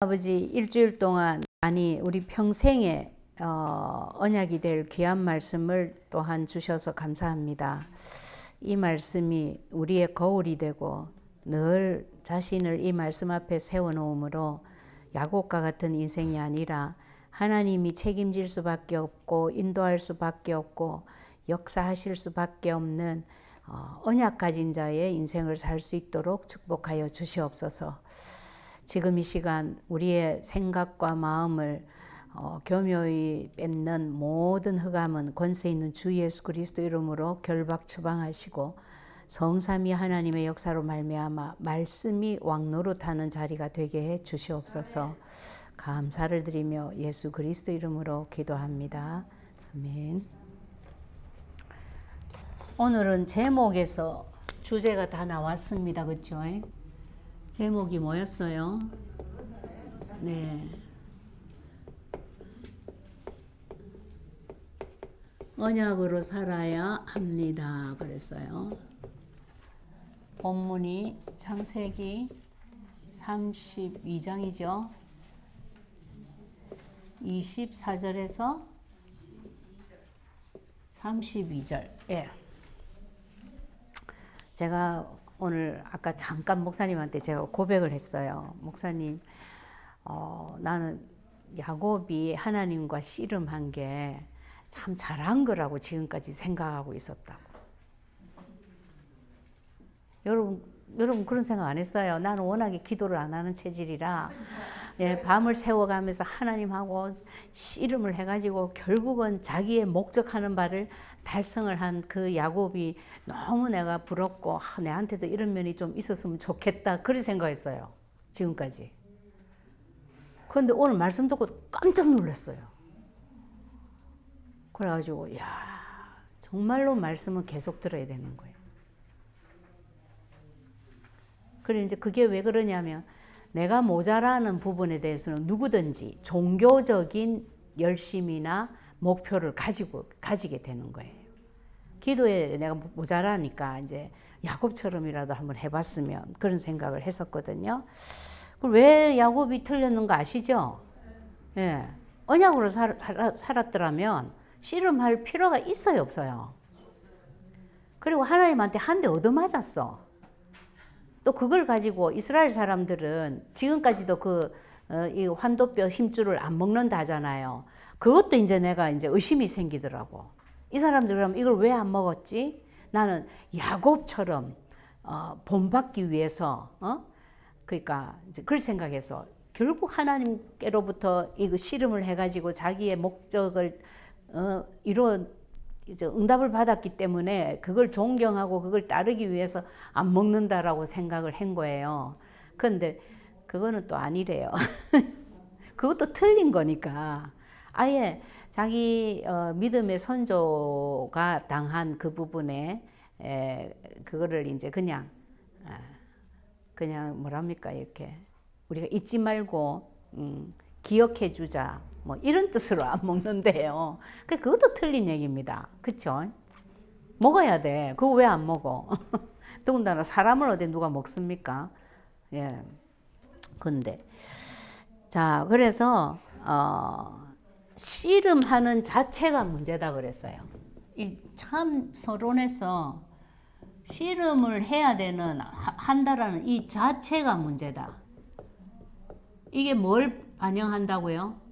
아버지 일주일 동안 아니 우리 평생에 언약이 될 귀한 말씀을 또한 주셔서 감사합니다. 이 말씀이 우리의 거울이 되고 늘 자신을 이 말씀 앞에 세워놓음으로 야곱과 같은 인생이 아니라 하나님이 책임질 수밖에 없고 인도할 수밖에 없고 역사하실 수밖에 없는 언약 가진 자의 인생을 살 수 있도록 축복하여 주시옵소서. 지금 이 시간 우리의 생각과 마음을 교묘히 뺏는 모든 흑암은 권세 있는 주 예수 그리스도 이름으로 결박 추방하시고 성삼위 하나님의 역사로 말미암아 말씀이 왕노릇하는 자리가 되게 해 주시옵소서. 감사를 드리며 예수 그리스도 이름으로 기도합니다. 아멘. 오늘은 제목에서 주제가 다 나왔습니다. 그렇죠? 제목이 뭐였어요? 네. 언약으로 살아야 합니다. 그랬어요. 본문이 창세기 32장이죠. 24절에서 32절. 예. 제가 오늘 아까 잠깐 목사님한테 제가 고백을 했어요. 목사님, 나는 야곱이 하나님과 씨름한 게 참 잘한 거라고 지금까지 생각하고 있었다고. 여러분 그런 생각 안 했어요? 나는 워낙에 기도를 안 하는 체질이라 밤을 새워가면서 하나님하고 씨름을 해가지고 결국은 자기의 목적하는 바를 달성을 한 그 야곱이 너무 내가 부럽고 내한테도 이런 면이 좀 있었으면 좋겠다 그런 생각했어요. 지금까지. 그런데 오늘 말씀 듣고 깜짝 놀랐어요. 그래가지고 정말로 말씀은 계속 들어야 되는 거예요. 그래 이제 그게 왜 그러냐면 내가 모자라는 부분에 대해서는 누구든지 종교적인 열심이나 목표를 가지게 되는 거예요. 기도에 내가 모자라니까 이제 야곱처럼이라도 한번 해봤으면 그런 생각을 했었거든요. 왜 야곱이 틀렸는가 아시죠? 예. 언약으로 살았더라면 씨름할 필요가 있어요, 없어요? 그리고 하나님한테 한 대 얻어맞았어. 또 그걸 가지고 이스라엘 사람들은 지금까지도 이 환도뼈 힘줄을 안 먹는다 하잖아요. 그것도 이제 내가 이제 의심이 생기더라고. 이 사람들 그럼 이걸 왜 안 먹었지? 나는 야곱처럼 본받기 위해서 그러니까 이제 그걸 생각해서 결국 하나님께로부터 이거 씨름을 해가지고 자기의 목적을 응답을 받았기 때문에 그걸 존경하고 그걸 따르기 위해서 안 먹는다라고 생각을 한 거예요. 그런데 그거는 또 아니래요. 그것도 틀린 거니까. 아예 자기 믿음의 선조가 당한 그 부분에 그거를 이제 그냥 뭐랍니까 이렇게 우리가 잊지 말고 기억해 주자 뭐 이런 뜻으로 안 먹는데요. 그것도 틀린 얘기입니다. 그렇죠? 먹어야 돼. 그거 왜 안 먹어? 더군다나 사람을 어디 누가 먹습니까? 예. 근데 자 그래서 씨름하는 자체가 문제다 그랬어요. 이 참 서론에서 씨름을 해야 한다라는 이 자체가 문제다. 이게 뭘 반영한다고요?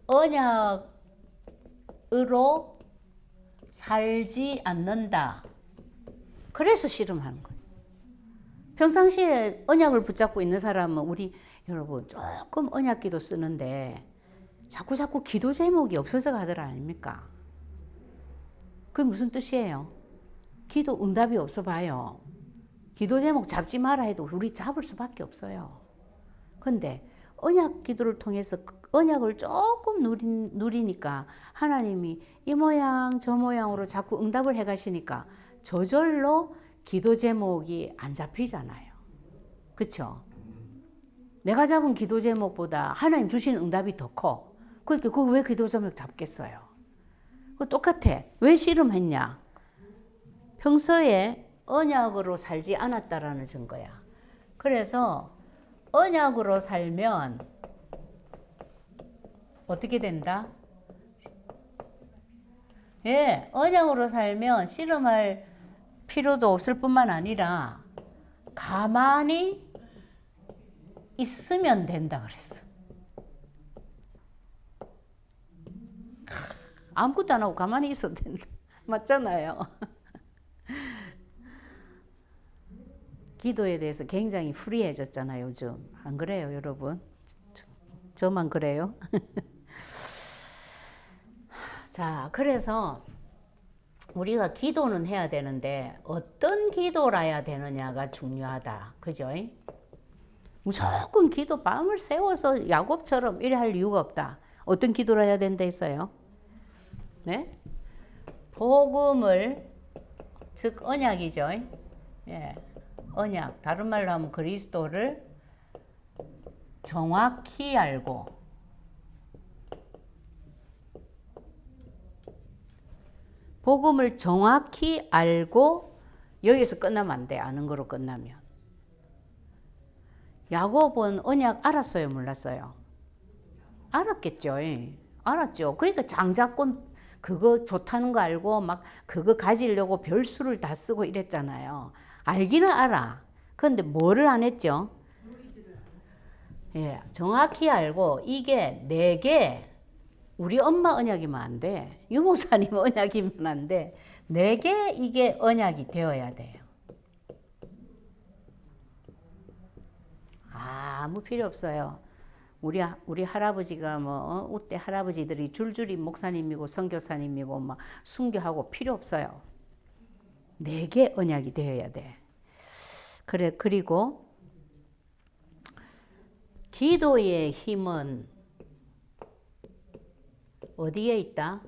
언약으로 살지 않는다. 그래서 씨름하는 거예요. 평상시에 언약을 붙잡고 있는 사람은 우리 여러분 조금 언약기도 쓰는데 자꾸 기도 제목이 없어져 가더라 아닙니까? 그게 무슨 뜻이에요? 기도 응답이 없어 봐요. 기도 제목 잡지 마라 해도 우리 잡을 수밖에 없어요. 근데 언약 기도를 통해서 언약을 조금 누리니까 하나님이 이 모양 저 모양으로 자꾸 응답을 해가시니까 저절로 기도 제목이 안 잡히잖아요. 그렇죠? 내가 잡은 기도 제목보다 하나님 주신 응답이 더 커. 그러니까 그거 왜 기도 제목 잡겠어요? 그거 똑같아. 왜 씨름했냐? 평소에 언약으로 살지 않았다라는 증거야. 그래서 언약으로 살면 어떻게 된다? 예, 언약으로 살면 씨름할 필요도 없을 뿐만 아니라 가만히 있으면 된다 그랬어. 아무것도 안 하고 가만히 있어도 된다. 맞잖아요. 기도에 대해서 굉장히 프리해졌잖아요, 요즘. 안 그래요, 여러분? 저만 그래요? 자, 그래서 우리가 기도는 해야 되는데 어떤 기도를 해야 되느냐가 중요하다. 그죠? 무조건 기도 밤을 새워서 야곱처럼 이래 할 이유가 없다. 어떤 기도를 해야 된다 했어요? 네? 복음을, 즉 언약이죠. 예. 언약, 다른 말로 하면 그리스도를 정확히 알고 복음을 정확히 알고 여기서 끝나면 안 돼. 아는 거로 끝나면. 야곱은 언약 알았어요? 몰랐어요? 알았겠죠. 알았죠. 그러니까 장자권 그거 좋다는 거 알고 막 그거 가지려고 별수를 다 쓰고 이랬잖아요. 알기는 알아. 그런데 뭐를 안 했죠? 예, 정확히 알고 이게 내게 우리 엄마 언약이면 안 돼. 유목사님 언약이면 안 돼. 내게 이게 언약이 되어야 돼요. 아무 필요 없어요. 우리 할아버지가 뭐 우때 할아버지들이 줄줄이 목사님이고 선교사님이고 막 순교하고 필요 없어요. 내게 언약이 되어야 돼. 그래, 그리고 기도의 힘은 어디에 있다?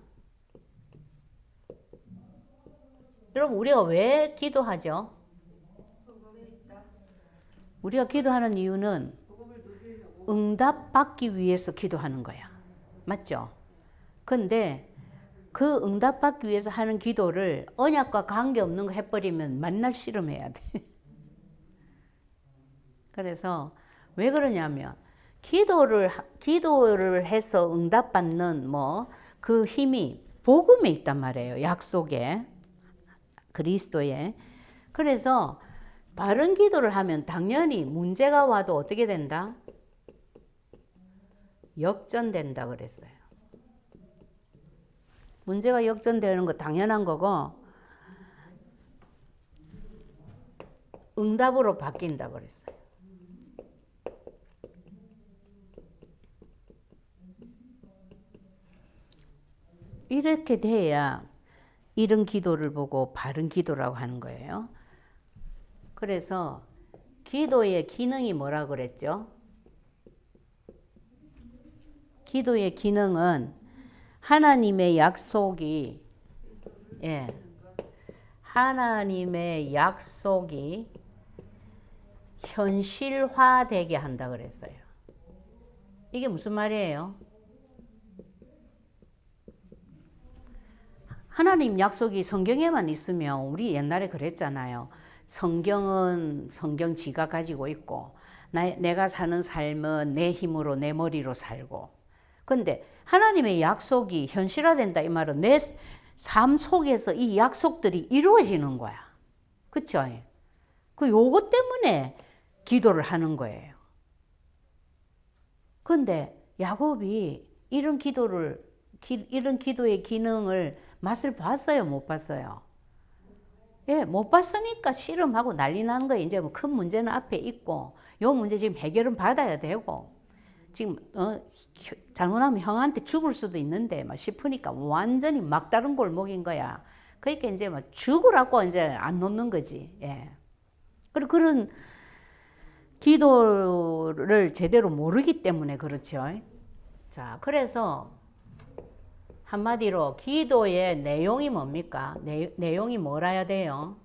여러분, 우리가 왜 기도하죠? 우리가 기도하는 이유는 응답받기 위해서 기도하는 거야. 맞죠? 근데 그 응답받기 위해서 하는 기도를 언약과 관계없는 거 해버리면 맨날 씨름해야 돼. 그래서 왜 그러냐면 기도를 해서 응답받는 그 힘이 복음에 있단 말이에요. 약속에, 그리스도에. 그래서 바른 기도를 하면 당연히 문제가 와도 어떻게 된다? 역전된다 그랬어요. 문제가 역전되는 거 당연한 거고 응답으로 바뀐다 그랬어요. 이렇게 돼야 이런 기도를 보고 바른 기도라고 하는 거예요. 그래서 기도의 기능이 뭐라 그랬죠? 기도의 기능은 하나님의 약속이 하나님의 약속이 현실화되게 한다 그랬어요. 이게 무슨 말이에요? 하나님 약속이 성경에만 있으면 우리 옛날에 그랬잖아요. 성경은 성경 지가 가지고 있고 내가 사는 삶은 내 힘으로 내 머리로 살고. 근데 하나님의 약속이 현실화된다 이 말은 내 삶 속에서 이 약속들이 이루어지는 거야. 그쵸? 그 요거 때문에 기도를 하는 거예요. 근데 야곱이 이런 기도의 기능을 맛을 봤어요? 못 봤어요? 예, 못 봤으니까 씨름하고 난리 나는 거예요. 이제 뭐 큰 문제는 앞에 있고, 요 문제 지금 해결은 받아야 되고, 지금, 잘못하면 형한테 죽을 수도 있는데, 막 싶으니까 완전히 막다른 골목인 거야. 그러니까 이제 막 죽으라고 이제 안 놓는 거지. 예. 그리고 그런 기도를 제대로 모르기 때문에 그렇죠. 자, 그래서 한마디로 기도의 내용이 뭡니까? 내용이 뭐라야 돼요?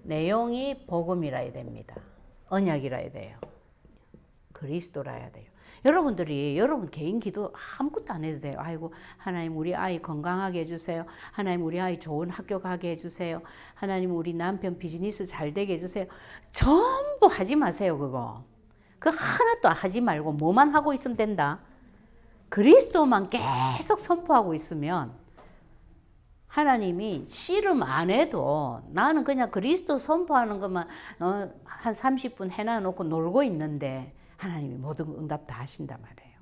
내용이 복음이라야 됩니다. 언약이라야 돼요. 그리스도라야 돼요. 여러분들이 여러분 개인 기도 아무것도 안 해도 돼요. 아이고 하나님 우리 아이 건강하게 해주세요. 하나님 우리 아이 좋은 학교 가게 해주세요. 하나님 우리 남편 비즈니스 잘 되게 해주세요. 전부 하지 마세요. 그거. 그 하나도 하지 말고 뭐만 하고 있으면 된다. 그리스도만 계속 선포하고 있으면 하나님이 씨름 안 해도 나는 그냥 그리스도 선포하는 것만 한 30분 해놔놓고 놀고 있는데 하나님이 모든 응답 다 하신단 말이에요.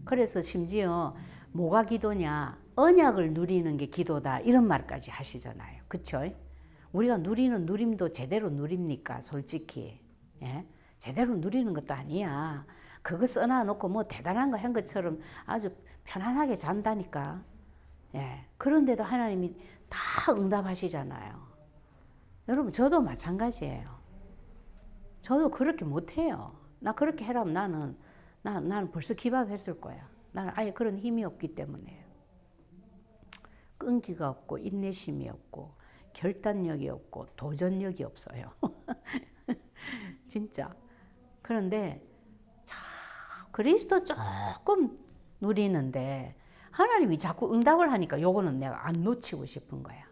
그래서 심지어 뭐가 기도냐? 언약을 누리는 게 기도다. 이런 말까지 하시잖아요. 그렇죠? 우리가 누리는 누림도 제대로 누립니까? 솔직히. 예? 제대로 누리는 것도 아니야. 그거 써놔놓고 뭐 대단한 거 한 것처럼 아주 편안하게 잔다니까. 예. 그런데도 하나님이 다 응답하시잖아요. 여러분 저도 마찬가지예요. 저도 그렇게 못해요. 나 그렇게 해라면 나는 벌써 기밥했을 거야. 나는 아예 그런 힘이 없기 때문에. 끈기가 없고 인내심이 없고 결단력이 없고 도전력이 없어요. 진짜. 그런데 그리스도 조금 누리는데 하나님이 자꾸 응답을 하니까 요거는 내가 안 놓치고 싶은 거야.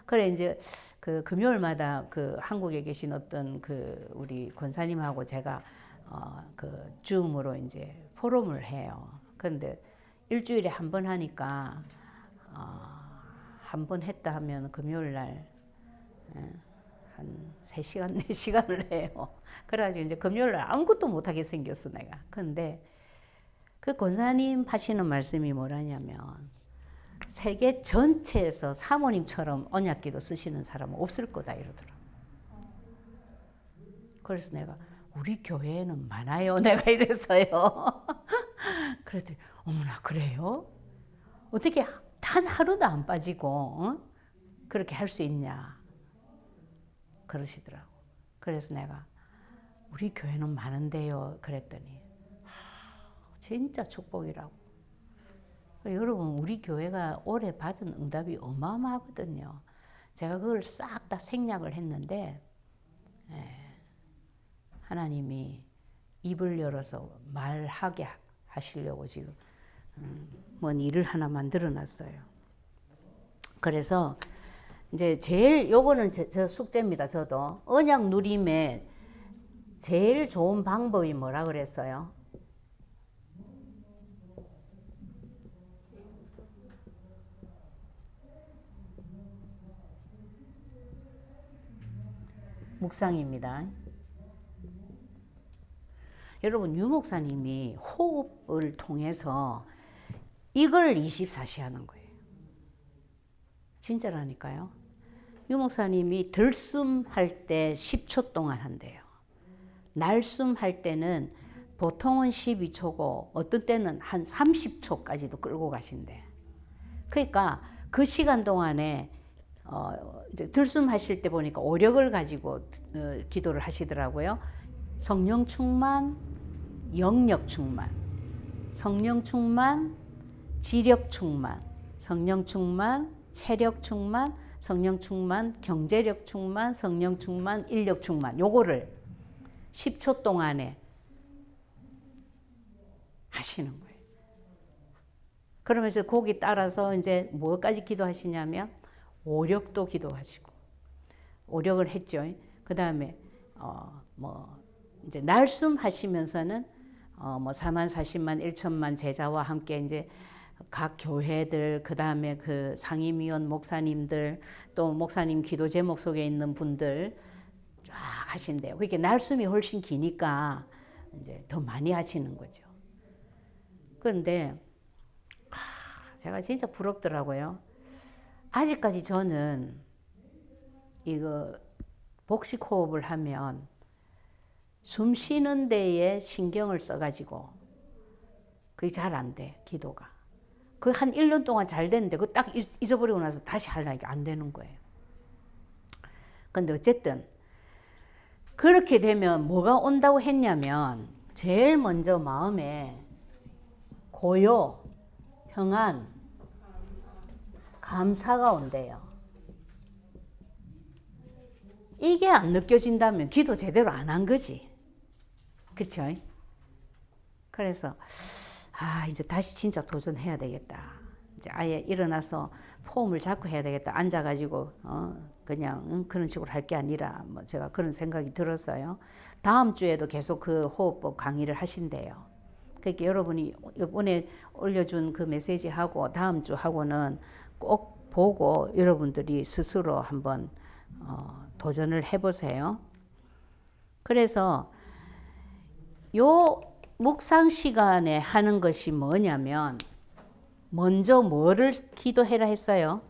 그래 이제 그 금요일마다 그 한국에 계신 어떤 그 우리 권사님하고 제가 그 줌으로 이제 포럼을 해요. 그런데 일주일에 한 번 하니까 한 번 했다 하면 금요일 날 한 3시간, 4시간을 해요. 그래가지고 이제 금요일 날 아무것도 못하게 생겼어, 내가. 근데 그 권사님 하시는 말씀이 뭐라냐면 세계 전체에서 사모님처럼 언약기도 쓰시는 사람은 없을 거다 이러더라고요. 그래서 내가 우리 교회에는 많아요. 내가 이랬어요. 그랬더니 어머나 그래요? 어떻게 단 하루도 안 빠지고 그렇게 할 수 있냐 그러시더라고. 그래서 내가 우리 교회는 많은데요 그랬더니 진짜 축복이라고. 여러분 우리 교회가 올해 받은 응답이 어마어마하거든요. 제가 그걸 싹 다 생략을 했는데 하나님이 입을 열어서 말하게 하시려고 지금 뭔 일을 하나 만들어 놨어요. 그래서 이제 제일 요거는 저 숙제입니다. 저도 언약 누림의 제일 좋은 방법이 뭐라 그랬어요? 묵상입니다. 여러분 유 목사님이 호흡을 통해서 이걸 24시 하는 거예요. 진짜라니까요. 유 목사님이 들숨할 때 10초 동안 한대요. 날숨할 때는 보통은 12초고 어떤 때는 한 30초까지도 끌고 가신대. 그러니까 그 시간 동안에 이제 들숨하실 때 보니까 오력을 가지고 기도를 하시더라고요. 성령 충만, 영력 충만, 성령 충만, 지력 충만, 성령 충만, 체력 충만, 성령 충만, 경제력 충만, 성령 충만, 인력 충만. 요거를 10초 동안에 하시는 거예요. 그러면서 거기 따라서 이제 뭐까지 기도하시냐면 오력도 기도하시고 오력을 했죠. 그 다음에 뭐 이제 날숨 하시면서는 뭐 4만 40만 1천만 제자와 함께 이제 각 교회들 그 다음에 그 상임위원 목사님들 또 목사님 기도 제목 속에 있는 분들 쫙 하신대요. 그러니까 날숨이 훨씬 기니까 이제 더 많이 하시는 거죠. 그런데 제가 진짜 부럽더라고요. 아직까지 저는 이거 복식 호흡을 하면 숨 쉬는 데에 신경을 써가지고 그게 잘 안 돼, 기도가. 그 한 1년 동안 잘 됐는데 그 딱 잊어버리고 나서 다시 하려니까 안 되는 거예요. 근데 어쨌든 그렇게 되면 뭐가 온다고 했냐면 제일 먼저 마음에 고요, 평안, 감사가 온대요. 이게 안 느껴진다면 기도 제대로 안 한 거지. 그쵸? 그래서 이제 다시 진짜 도전해야 되겠다. 이제 아예 일어나서 폼을 잡고 해야 되겠다. 앉아가지고 그냥 그런 식으로 할 게 아니라 뭐 제가 그런 생각이 들었어요. 다음 주에도 계속 그 호흡법 강의를 하신대요. 그러니까 여러분이 이번에 올려준 그 메시지하고 다음 주 하고는 꼭 보고 여러분들이 스스로 한번 도전을 해보세요. 그래서 요 묵상 시간에 하는 것이 뭐냐면 먼저 뭐를 기도해라 했어요?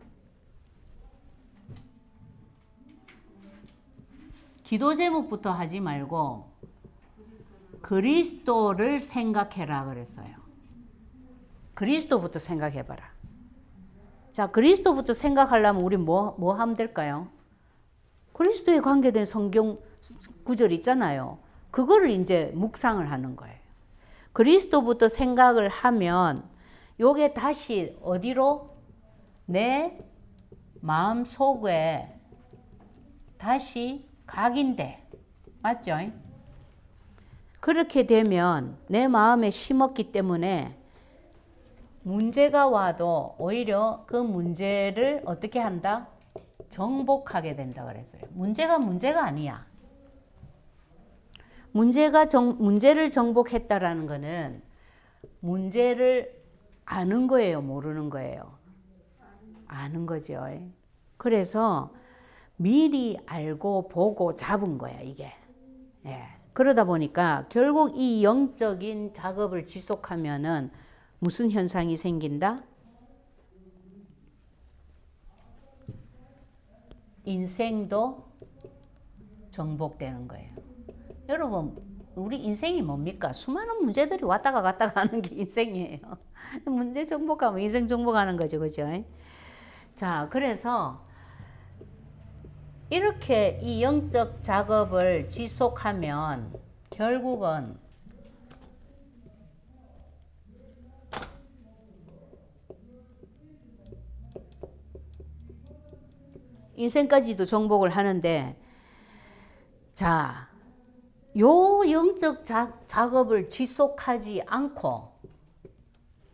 기도 제목부터 하지 말고 그리스도를 생각해라 그랬어요. 그리스도부터 생각해봐라. 자, 그리스도부터 생각하려면 우리 뭐 하면 될까요? 그리스도에 관계된 성경 구절 있잖아요. 그거를 이제 묵상을 하는 거예요. 그리스도부터 생각을 하면 요게 다시 어디로? 내 마음 속에 다시 각인돼. 맞죠? 그렇게 되면 내 마음에 심었기 때문에 문제가 와도 오히려 그 문제를 어떻게 한다? 정복하게 된다 그랬어요. 문제가 아니야. 문제를 정복했다라는 거는 문제를 아는 거예요, 모르는 거예요? 아는 거죠. 그래서 미리 알고 보고 잡은 거야, 이게. 예. 그러다 보니까 결국 이 영적인 작업을 지속하면은 무슨 현상이 생긴다? 인생도 정복되는 거예요. 여러분, 우리 인생이 뭡니까? 수많은 문제들이 왔다가 갔다가 하는 게 인생이에요. 문제 정복하면 인생 정복하는 거죠, 그죠? 자, 그래서 이렇게 이 영적 작업을 지속하면 결국은 인생까지도 정복을 하는데, 자, 요 영적 작업을 지속하지 않고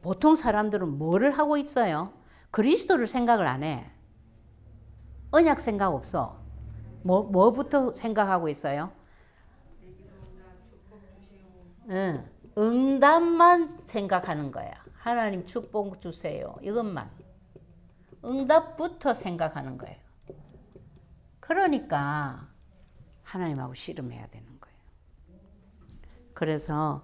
보통 사람들은 뭐를 하고 있어요? 그리스도를 생각을 안 해. 언약 생각 없어. 뭐부터 생각하고 있어요? 응답만 생각하는 거야. 하나님 축복 주세요. 이것만. 응답부터 생각하는 거예요. 그러니까 하나님하고 씨름해야 되는 거예요. 그래서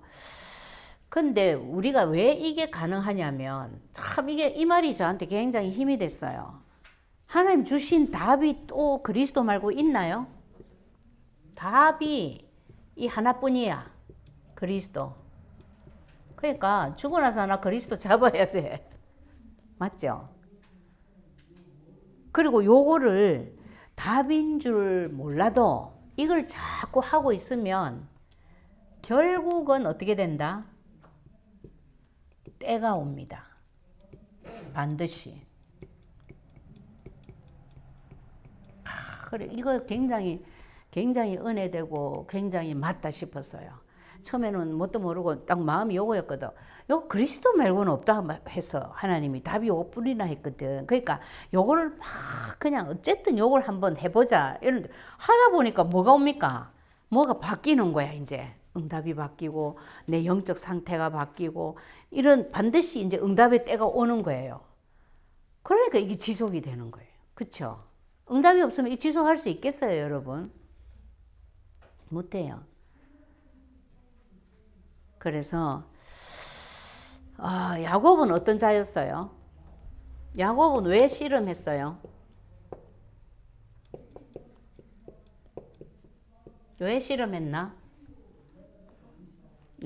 근데 우리가 왜 이게 가능하냐면 참 이 말이 저한테 굉장히 힘이 됐어요. 하나님 주신 답이 또 그리스도 말고 있나요? 답이 이 하나뿐이야. 그리스도. 그러니까 죽고 나서 하나 그리스도 잡아야 돼. 맞죠? 그리고 요거를 답인 줄 몰라도 이걸 자꾸 하고 있으면 결국은 어떻게 된다? 때가 옵니다. 반드시. 그래, 이거 굉장히 은혜되고 굉장히 맞다 싶었어요. 처음에는 뭣도 모르고 딱 마음이 요거였거든. 요 그리스도 말고는 없다 해서 하나님이 답이 요거뿐이나 했거든. 그러니까 요거를 막 그냥 어쨌든 요걸 한번 해보자. 이런데 하다 보니까 뭐가 옵니까? 뭐가 바뀌는 거야, 이제. 응답이 바뀌고 내 영적 상태가 바뀌고 이런 반드시 이제 응답의 때가 오는 거예요. 그러니까 이게 지속이 되는 거예요. 그렇죠? 응답이 없으면 지속할 수 있겠어요, 여러분? 못해요. 그래서 야곱은 어떤 자였어요? 야곱은 왜 씨름했어요? 왜 씨름했나?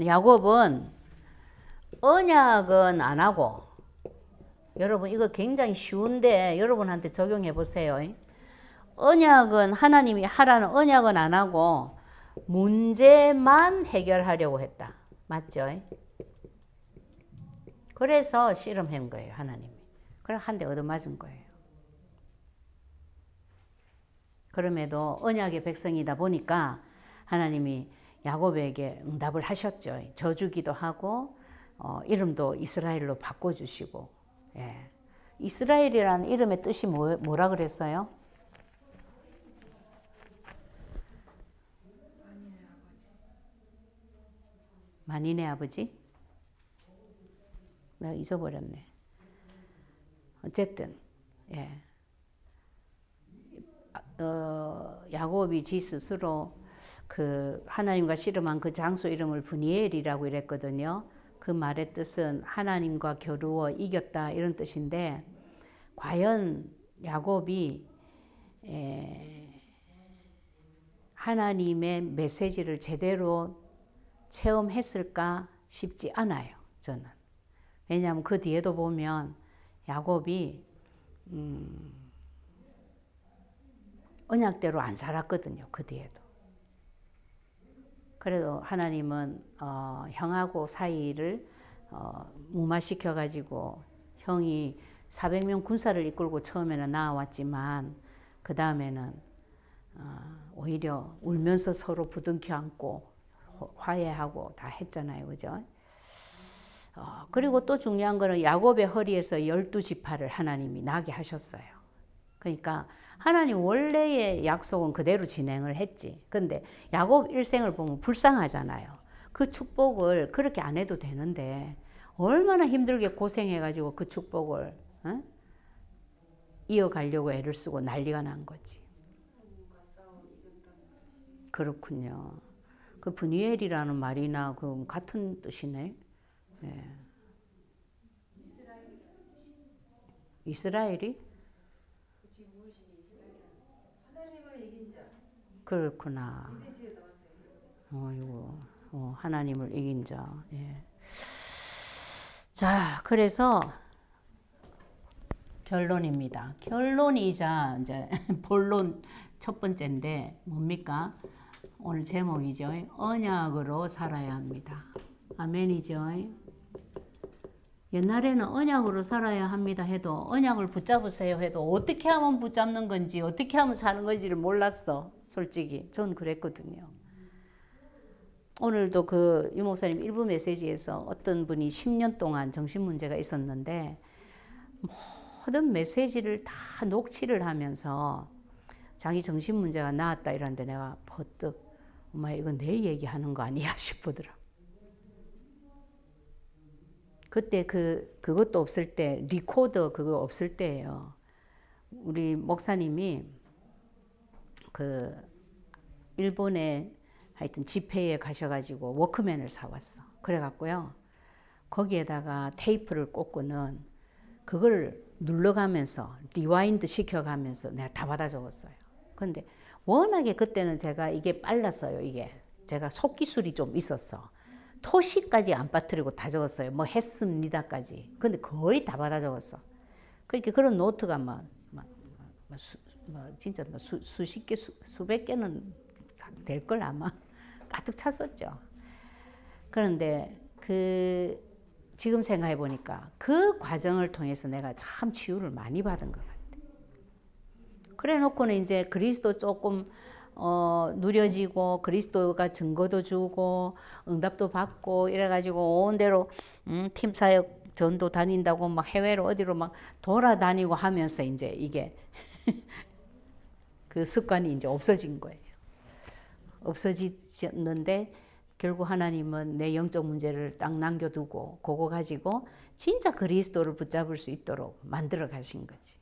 야곱은 언약은 안 하고, 여러분 이거 굉장히 쉬운데 여러분한테 적용해 보세요. 언약은 하나님이 하라는 언약은 안 하고 문제만 해결하려고 했다. 맞죠? 그래서 씨름한 거예요, 하나님이. 그래 한 대 얻어맞은 거예요. 그럼에도 언약의 백성이다 보니까 하나님이 야곱에게 응답을 하셨죠. 져주기도 하고 이름도 이스라엘로 바꿔주시고. 예. 이스라엘이라는 이름의 뜻이 뭐라 그랬어요? 만인의 아버지? 내가 잊어버렸네. 어쨌든 예. 야곱이 지 스스로 그 하나님과 씨름한 그 장소 이름을 브니엘이라고 이랬거든요. 그 말의 뜻은 하나님과 겨루어 이겼다 이런 뜻인데, 과연 야곱이 하나님의 메시지를 제대로 체험했을까 싶지 않아요, 저는. 왜냐하면 그 뒤에도 보면 야곱이 언약대로 안 살았거든요, 그 뒤에도. 그래도 하나님은 형하고 사이를 무마시켜가지고 형이 400명 군사를 이끌고 처음에는 나왔지만 그 다음에는 오히려 울면서 서로 부둥켜 안고 화해하고 다 했잖아요, 그죠? 그리고 또 중요한 거는 야곱의 허리에서 12지파를 하나님이 나게 하셨어요. 그러니까 하나님 원래의 약속은 그대로 진행을 했지. 근데 야곱 일생을 보면 불쌍하잖아요. 그 축복을 그렇게 안 해도 되는데 얼마나 힘들게 고생해가지고 그 축복을 이어가려고 애를 쓰고 난리가 난 거지. 그렇군요. 그 브니엘이라는 말이나 그 같은 뜻이네. 네. 이스라엘이? 그렇구나. 어이고, 하나님을 이긴 자. 예. 자, 그래서 결론입니다. 결론이자 이제 본론 첫 번째인데 뭡니까? 오늘 제목이죠. 언약으로 살아야 합니다. 아멘이죠. 옛날에는 언약으로 살아야 합니다 해도 언약을 붙잡으세요 해도 어떻게 하면 붙잡는 건지 어떻게 하면 사는 건지를 몰랐어. 솔직히 전 그랬거든요. 오늘도 그 유목사님 일부 메시지에서 어떤 분이 10년 동안 정신문제가 있었는데 모든 메시지를 다 녹취를 하면서 자기 정신문제가 나았다 이러는데 내가 버뜩 엄마 이거 내 얘기하는 거 아니야 싶더라. 그때 그것도 없을 때, 리코더 그거 없을 때예요. 우리 목사님이 그 일본에 하여튼 집회에 가셔가지고 워크맨을 사왔어. 그래갖고요. 거기에다가 테이프를 꽂고는 그걸 눌러가면서 리와인드 시켜가면서 내가 다 받아 적었어요. 근데 워낙에 그때는 제가 이게 빨랐어요. 이게 제가 속기술이 좀 있었어. 토시까지 안 빠뜨리고 다 적었어요. 뭐 했습니다까지. 근데 거의 다 받아 적었어. 그러니까 그런 노트가 진짜 수십 개, 수백 개는 될 걸 아마 가득 찼었죠. 그런데 지금 생각해 보니까 그 과정을 통해서 내가 참 치유를 많이 받은 것 같아. 그래 놓고는 이제 그리스도 조금 누려지고 그리스도가 증거도 주고 응답도 받고 이래가지고 온 데로 팀 사역 전도 다닌다고 막 해외로 어디로 막 돌아다니고 하면서 이제 이게 그 습관이 이제 없어진 거예요. 없어지셨는데 결국 하나님은 내 영적 문제를 딱 남겨두고 그거 가지고 진짜 그리스도를 붙잡을 수 있도록 만들어 가신 거지.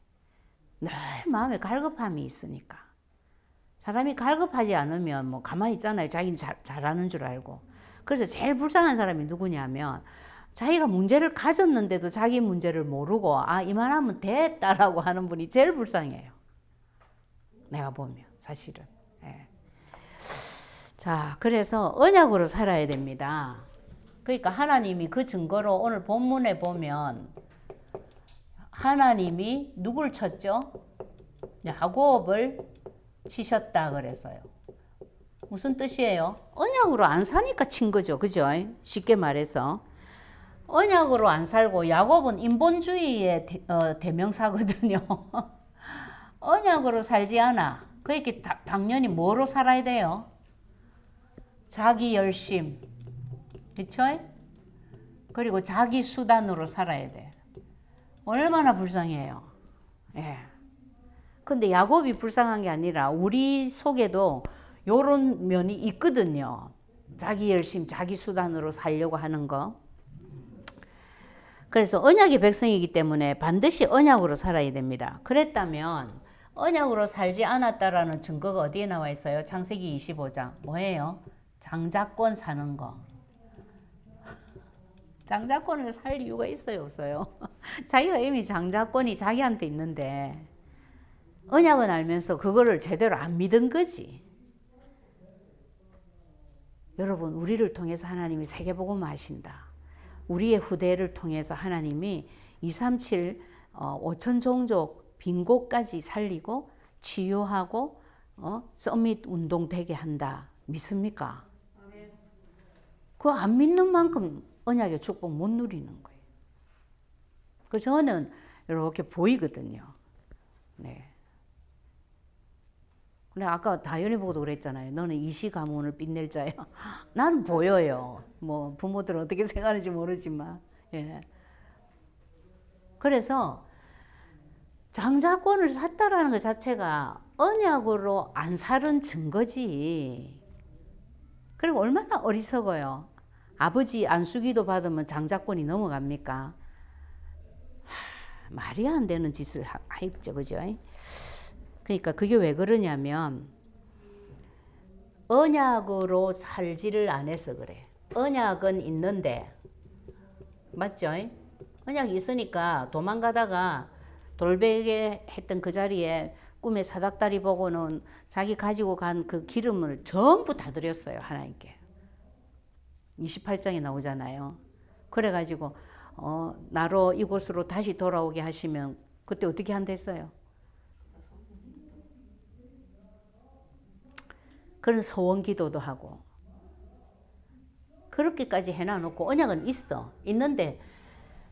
늘 마음에 갈급함이 있으니까. 사람이 갈급하지 않으면 뭐 가만히 있잖아요. 자기는 잘하는 줄 알고. 그래서 제일 불쌍한 사람이 누구냐면 자기가 문제를 가졌는데도 자기 문제를 모르고 이만하면 됐다라고 하는 분이 제일 불쌍해요. 내가 보면 사실은. 예. 자, 그래서 언약으로 살아야 됩니다. 그러니까 하나님이 그 증거로 오늘 본문에 보면 하나님이 누굴 쳤죠? 야곱을 치셨다 그랬어요. 무슨 뜻이에요? 언약으로 안 사니까 친 거죠. 그죠? 쉽게 말해서. 언약으로 안 살고 야곱은 인본주의의 대명사거든요. 언약으로 살지 않아. 그러니까 당연히 뭐로 살아야 돼요? 자기 열심, 그쵸? 그리고 자기 수단으로 살아야 돼. 얼마나 불쌍해요. 예. 근데 야곱이 불쌍한 게 아니라 우리 속에도 요런 면이 있거든요. 자기 열심, 자기 수단으로 살려고 하는 거. 그래서 언약의 백성이기 때문에 반드시 언약으로 살아야 됩니다. 그랬다면 언약으로 살지 않았다라는 증거가 어디에 나와 있어요? 창세기 25장. 뭐예요? 장자권 사는 거. 장자권을 살 이유가 있어요, 없어요? 자기가 이미 장자권이 자기한테 있는데 언약은 알면서 그거를 제대로 안 믿은 거지. 여러분, 우리를 통해서 하나님이 세계복음을 하신다. 우리의 후대를 통해서 하나님이 237 5천 종족 빈곳까지 살리고 치유하고 서밋 운동 되게 한다. 믿습니까? 그거 안 믿는 만큼 언약의 축복 못 누리는 거예요. 그 저는 이렇게 보이거든요. 네. 근데 아까 다현이 보고도 그랬잖아요. 너는 이시 가문을 빛낼 자야. 나는 보여요. 뭐 부모들은 어떻게 생각하는지 모르지만. 예. 그래서 장자권을 샀다라는 것 자체가 언약으로 안 살은 증거지. 그리고 얼마나 어리석어요. 아버지 안수기도 받으면 장자권이 넘어갑니까? 말이 안 되는 짓을 했죠. 그죠? 그러니까 그게 왜 그러냐면 언약으로 살지를 안 해서 그래. 언약은 있는데, 맞죠? 언약이 있으니까 도망가다가 돌베개 했던 그 자리에 꿈에 사닥다리 보고는 자기 가지고 간 그 기름을 전부 다 드렸어요, 하나님께. 28장에 나오잖아요. 그래가지고 나로 이곳으로 다시 돌아오게 하시면 그때 어떻게 한댔어요? 그런 소원 기도도 하고 그렇게까지 해놔놓고 언약은 있는데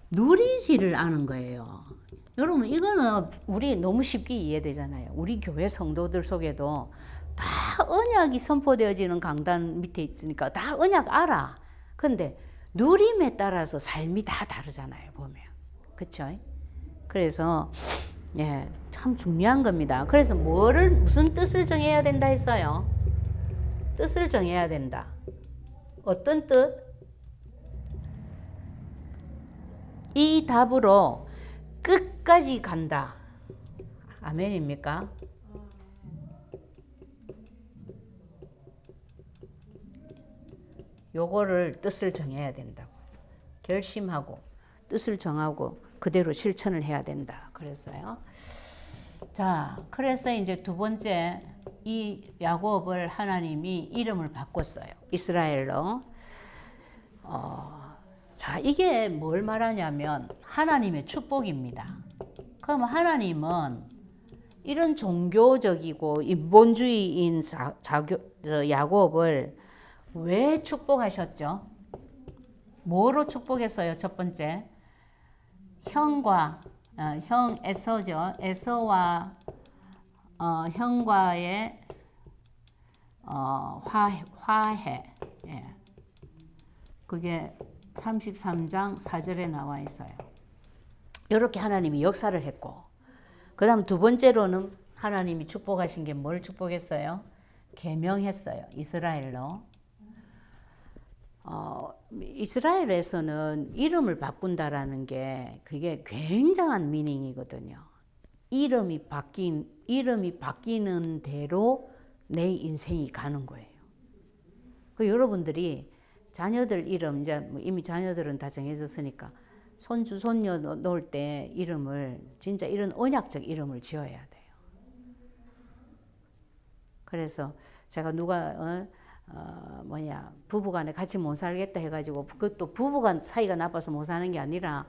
누리지를 않은 거예요. 여러분, 이거는 우리 너무 쉽게 이해되잖아요. 우리 교회 성도들 속에도 다 언약이 선포되어지는 강단 밑에 있으니까 다 언약 알아. 근데 누림에 따라서 삶이 다 다르잖아요, 보면. 그쵸? 그래서 예, 참 중요한 겁니다. 그래서 무슨 뜻을 정해야 된다 했어요? 뜻을 정해야 된다. 어떤 뜻? 이 답으로 끝까지 간다. 아멘입니까? 요거를 뜻을 정해야 된다고. 결심하고 뜻을 정하고 그대로 실천을 해야 된다. 그랬어요. 자, 그래서 이제 두 번째 이 야곱을 하나님이 이름을 바꿨어요. 이스라엘로. 자, 이게 뭘 말하냐면 하나님의 축복입니다. 그럼 하나님은 이런 종교적이고 인본주의인 야곱을 왜 축복하셨죠? 뭐로 축복했어요? 첫 번째, 형 에서죠. 에서와 형과의 화해. 예. 그게 33장 4절에 나와 있어요. 이렇게 하나님이 역사를 했고, 그 다음 두 번째로는 하나님이 축복하신 게 뭘 축복했어요? 계명했어요. 이스라엘로. 이스라엘에서는 이름을 바꾼다라는 게 그게 굉장한 미닝이거든요. 이름이 바뀌는 대로 내 인생이 가는 거예요. 그 여러분들이 자녀들 이름, 이제 이미 자녀들은 다 정해졌으니까 손주, 손녀 놓을 때 이름을 진짜 이런 언약적 이름을 지어야 돼요. 그래서 제가 누가 부부간에 같이 못 살겠다 해가지고 그것도 부부간 사이가 나빠서 못 사는 게 아니라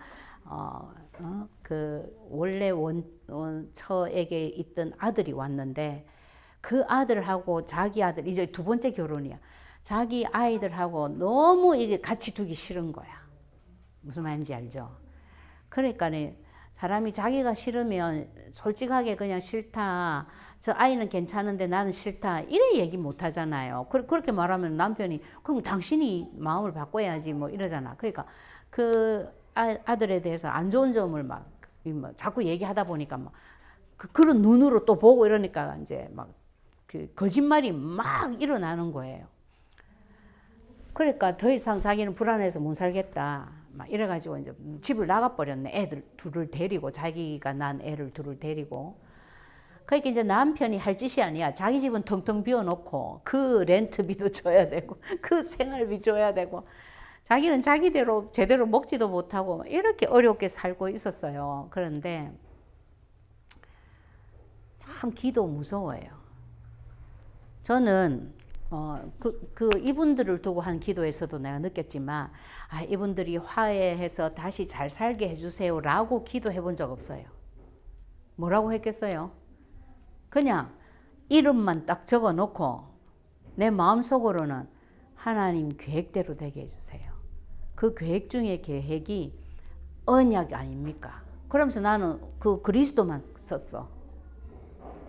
그 원래 원처에게 있던 아들이 왔는데 그 아들하고 자기 아들 이제 두 번째 결혼이야. 자기 아이들하고 너무 이게 같이 두기 싫은 거야. 무슨 말인지 알죠? 그러니까 사람이 자기가 싫으면 솔직하게 그냥 싫다. 저 아이는 괜찮은데 나는 싫다. 이래 얘기 못 하잖아요. 그렇게 말하면 남편이 그럼 당신이 마음을 바꿔야지 뭐 이러잖아. 그러니까 그 아들에 대해서 안 좋은 점을 막 자꾸 얘기하다 보니까 막 그런 눈으로 또 보고 이러니까 이제 막 그 거짓말이 막 일어나는 거예요. 그러니까 더 이상 자기는 불안해서 못 살겠다. 막 이래가지고 이제 집을 나가버렸네. 애들 둘을 데리고, 자기가 난 애를 둘을 데리고. 그러니까 이제 남편이 할 짓이 아니야. 자기 집은 텅텅 비워놓고 그 렌트비도 줘야 되고 그 생활비 줘야 되고 자기는 자기대로 제대로 먹지도 못하고 이렇게 어렵게 살고 있었어요. 그런데 참 기도 무서워요. 저는 이분들을 두고 한 기도에서도 내가 느꼈지만 이분들이 화해해서 다시 잘 살게 해주세요라고 기도해 본 적 없어요. 뭐라고 했겠어요? 그냥 이름만 딱 적어 놓고 내 마음속으로는 하나님 계획대로 되게 해주세요. 그 계획 중에 계획이 언약 아닙니까? 그러면서 나는 그 그리스도만 썼어.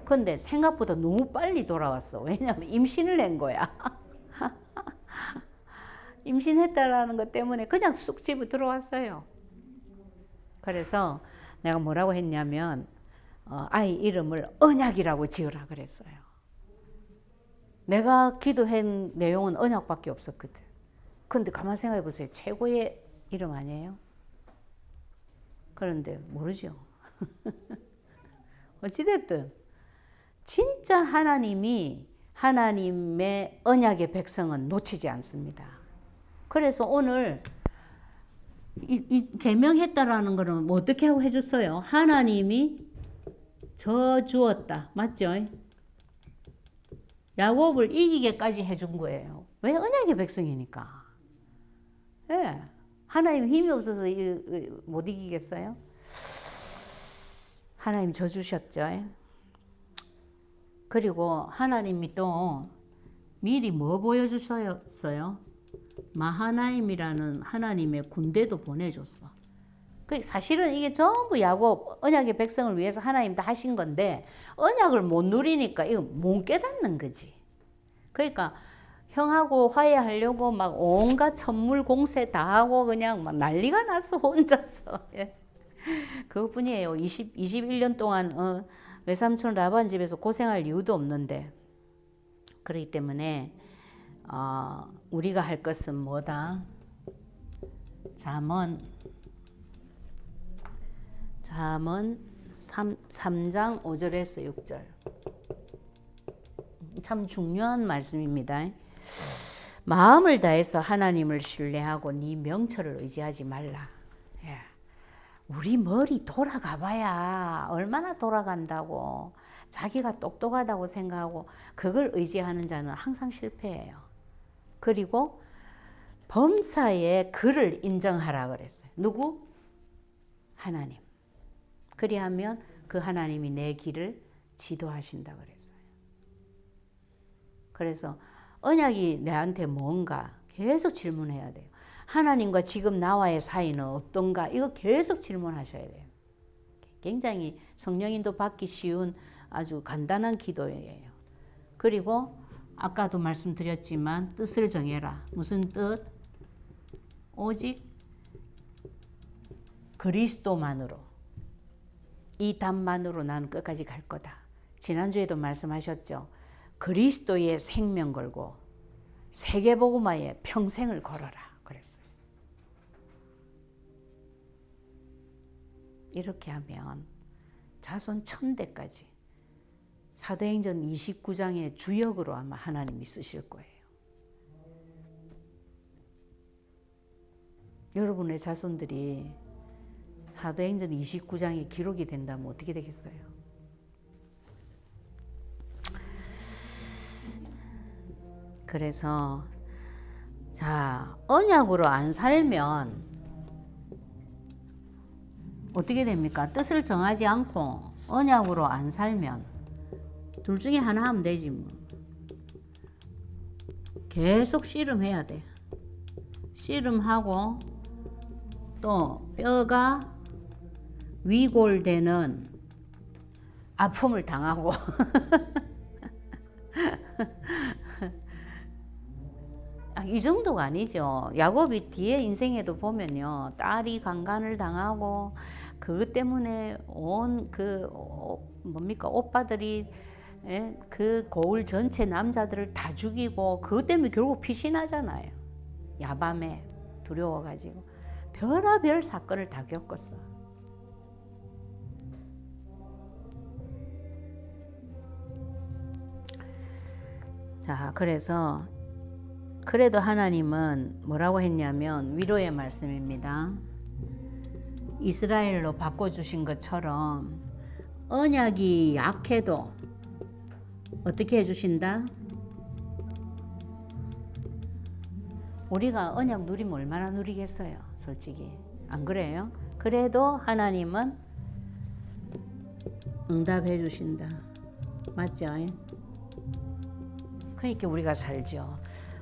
근데 생각보다 너무 빨리 돌아왔어. 왜냐하면 임신을 낸 거야. 임신했다라는 것 때문에 그냥 쑥 집에 들어왔어요. 그래서 내가 뭐라고 했냐면 아이 이름을 언약이라고 지으라 그랬어요. 내가 기도한 내용은 언약밖에 없었거든. 근데 가만 생각해 보세요. 최고의 이름 아니에요? 그런데 모르죠. 어찌됐든 진짜 하나님의 언약의 백성은 놓치지 않습니다. 그래서 오늘 계명했다라는 거는 뭐 어떻게 하고 해줬어요? 하나님이 져주었다. 맞죠? 야곱을 이기게까지 해준 거예요. 왜? 언약의 백성이니까. 예. 하나님 힘이 없어서 못 이기겠어요? 하나님 져주셨죠. 그리고 하나님이 또 미리 뭐 보여주셨어요? 마하나임이라는 하나님의 군대도 보내줬어. 사실은 이게 전부 야곱 언약의 백성을 위해서 하나님 다 하신 건데 언약을 못 누리니까 이거 못 깨닫는 거지. 그러니까 형하고 화해하려고 막 온갖 천물 공세 다 하고 그냥 막 난리가 났어 혼자서. 그것뿐이에요. 21년 동안 외삼촌 라반 집에서 고생할 이유도 없는데. 그렇기 때문에 우리가 할 것은 뭐다? 잠언 3장 5절에서 6절. 참 중요한 말씀입니다. 마음을 다해서 하나님을 신뢰하고 네 명철을 의지하지 말라. 우리 머리 돌아가 봐야 얼마나 돌아간다고 자기가 똑똑하다고 생각하고 그걸 의지하는 자는 항상 실패해요. 그리고 범사의 그를 인정하라 그랬어요. 누구? 하나님. 그리하면 그 하나님이 내 길을 지도하신다 그랬어요. 그래서 언약이 내한테 뭔가 계속 질문해야 돼요. 하나님과 지금 나와의 사이는 어떤가? 이거 계속 질문하셔야 돼요. 굉장히 성령인도 받기 쉬운 아주 간단한 기도예요. 그리고 아까도 말씀드렸지만 뜻을 정해라. 무슨 뜻? 오직 그리스도만으로, 이 답만으로 나는 끝까지 갈 거다. 지난주에도 말씀하셨죠. 그리스도의 생명 걸고 세계복음화에 평생을 걸어라 그랬어요. 이렇게 하면 자손 1000대까지 사도행전 29장의 주역으로 아마 하나님이 쓰실 거예요. 여러분의 자손들이 사도행전 29장에 기록이 된다면 어떻게 되겠어요? 그래서 자, 언약으로 안 살면 어떻게 됩니까? 뜻을 정하지 않고 언약으로 안 살면 둘 중에 하나 하면 되지 뭐. 계속 씨름해야 돼. 씨름하고 또 뼈가 위골되는 아픔을 당하고 이 정도가 아니죠. 야곱이 뒤에 인생에도 보면요, 딸이 강간을 당하고 그것 때문에 온 그 뭡니까 오빠들이 그 고을 전체 남자들을 다 죽이고 그것 때문에 결국 피신하잖아요. 야밤에 두려워가지고 별의별 사건을 다 겪었어. 자, 그래서 그래도 하나님은 뭐라고 했냐면 위로의 말씀입니다. 이스라엘로 바꿔주신 것처럼 언약이 약해도 어떻게 해주신다? 우리가 언약 누리면 얼마나 누리겠어요, 솔직히. 안 그래요? 그래도 하나님은 응답해 주신다. 맞죠? 그러니까 우리가 살죠.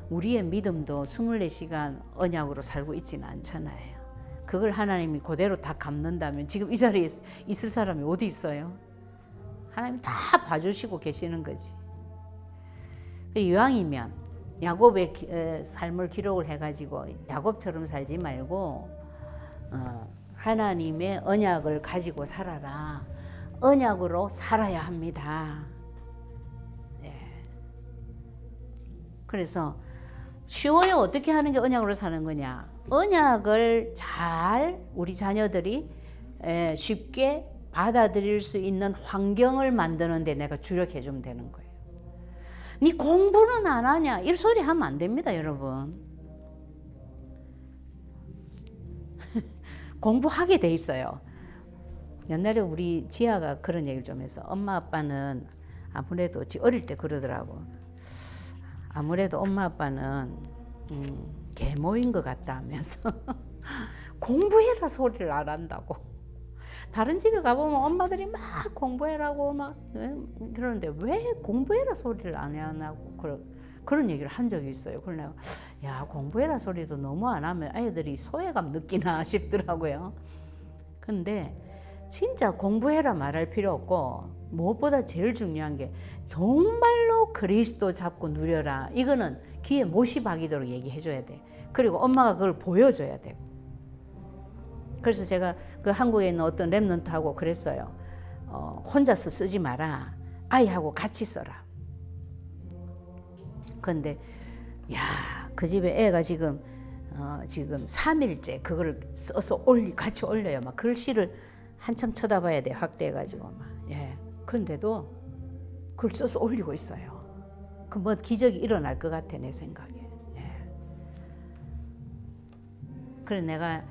우리의 믿음도 24시간 언약으로 살고 있지는 않잖아요. 그걸 하나님이 그대로 다 갚는다면 지금 이 자리에 있을 사람이 어디 있어요? 하나님이 다 봐주시고 계시는 거지. 이왕이면 야곱의 삶을 기록을 해가지고 야곱처럼 살지 말고 하나님의 언약을 가지고 살아라. 언약으로 살아야 합니다. 네. 그래서 쉬워요. 어떻게 하는 게 언약으로 사는 거냐? 언약을 잘 우리 자녀들이 쉽게 받아들일 수 있는 환경을 만드는 데 내가 주력해 주면 되는 거예요. 네 공부는 안 하냐? 이 소리 하면 안 됩니다, 여러분. 공부하게 돼 있어요. 옛날에 우리 지아가 그런 얘기를 좀 해서 엄마 아빠는 아무래도 어릴 때 그러더라고. 아무래도 엄마 아빠는 계모인 것 같다 하면서 공부해라 소리를 안 한다고. 다른 집에 가보면 엄마들이 막 공부해라고 막 그러는데 왜 공부해라 소리를 안 하냐고 그런 얘기를 한 적이 있어요. 그래서 내가 야 공부해라 소리도 너무 안 하면 아이들이 소외감 느끼나 싶더라고요. 근데 진짜 공부해라 말할 필요 없고 무엇보다 제일 중요한 게 정말로 그리스도 잡고 누려라. 이거는 귀에 못이 박이도록 얘기해줘야 돼. 그리고 엄마가 그걸 보여줘야 돼. 그래서 제가 그 한국에 있는 어떤 랩런트하고 그랬어요. 혼자서 쓰지 마라. 아이하고 같이 써라. 근데 야, 그 집에 애가 지금 3일째 그걸 써서 같이 올려요. 막 글씨를 한참 쳐다봐야 돼. 확대해가지고 막. 예. 근데도 그걸 써서 올리고 있어요. 그 뭐 기적이 일어날 것 같아 내 생각에. 예. 그래 내가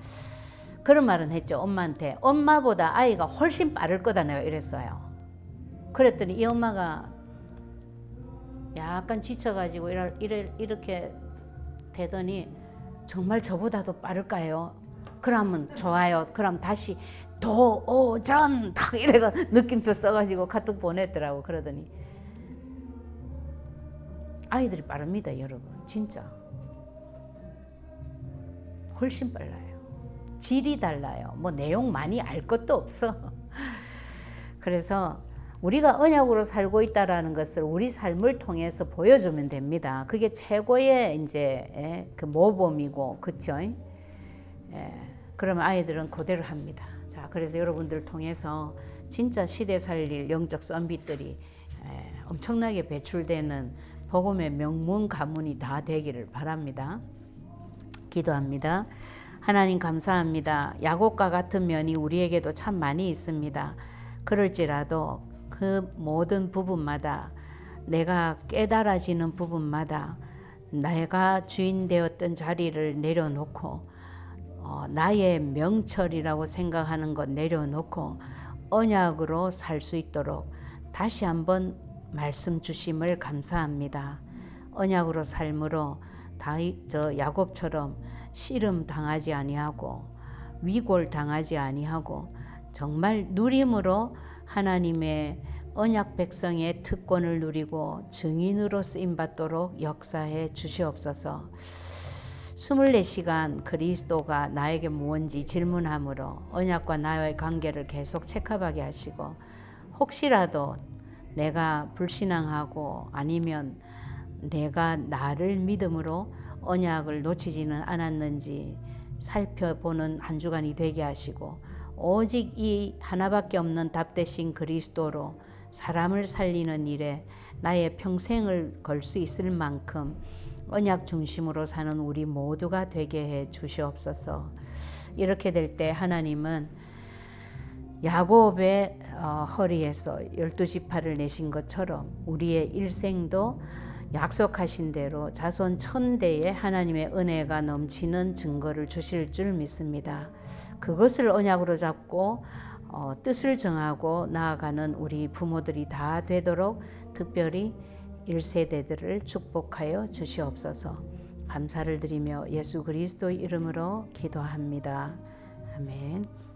그런 말은 했죠. 엄마한테. 엄마보다 아이가 훨씬 빠를 거다 내가 이랬어요. 그랬더니 이 엄마가 약간 지쳐가지고 이렇게 되더니 정말 저보다도 빠를까요? 그러면 좋아요. 그럼 다시 도전 딱 이래가 느낌표 써가지고 카톡 보냈더라고. 그러더니 아이들이 빠릅니다, 여러분. 진짜 훨씬 빨라요. 질이 달라요. 뭐 내용 많이 알 것도 없어. 그래서 우리가 언약으로 살고 있다라는 것을 우리 삶을 통해서 보여주면 됩니다. 그게 최고의 이제 그 모범이고, 그렇죠? 그러면 아이들은 그대로 합니다. 자, 그래서 여러분들 통해서 진짜 시대 살릴 영적 썬빛들이 엄청나게 배출되는 복음의 명문 가문이 다 되기를 바랍니다. 기도합니다. 하나님 감사합니다. 야곱과 같은 면이 우리에게도 참 많이 있습니다. 그럴지라도 그 모든 부분마다 내가 깨달아지는 부분마다 내가 주인 되었던 자리를 내려놓고 나의 명철이라고 생각하는 것 내려놓고 언약으로 살 수 있도록 다시 한번 말씀 주심을 감사합니다. 언약으로 삶으로 야곱처럼 씨름 당하지 아니하고 위골 당하지 아니하고 정말 누림으로 하나님의 언약 백성의 특권을 누리고 증인으로 쓰임받도록 역사해 주시옵소서. 24시간 그리스도가 나에게 무언지 질문함으로 언약과 나의 관계를 계속 체크하게 하시고 혹시라도 내가 불신앙하고 아니면 내가 나를 믿음으로 언약을 놓치지는 않았는지 살펴보는 한 주간이 되게 하시고, 오직 이 하나밖에 없는 답되신 그리스도로 사람을 살리는 일에 나의 평생을 걸 수 있을 만큼 언약 중심으로 사는 우리 모두가 되게 해 주시옵소서. 이렇게 될 때 하나님은 야곱의 허리에서 12지파를 내신 것처럼 우리의 일생도 약속하신 대로 자손 1000대에 하나님의 은혜가 넘치는 증거를 주실 줄 믿습니다. 그것을 언약으로 잡고 뜻을 정하고 나아가는 우리 부모들이 다 되도록 특별히 1세대들을 축복하여 주시옵소서. 감사를 드리며 예수 그리스도의 이름으로 기도합니다. 아멘.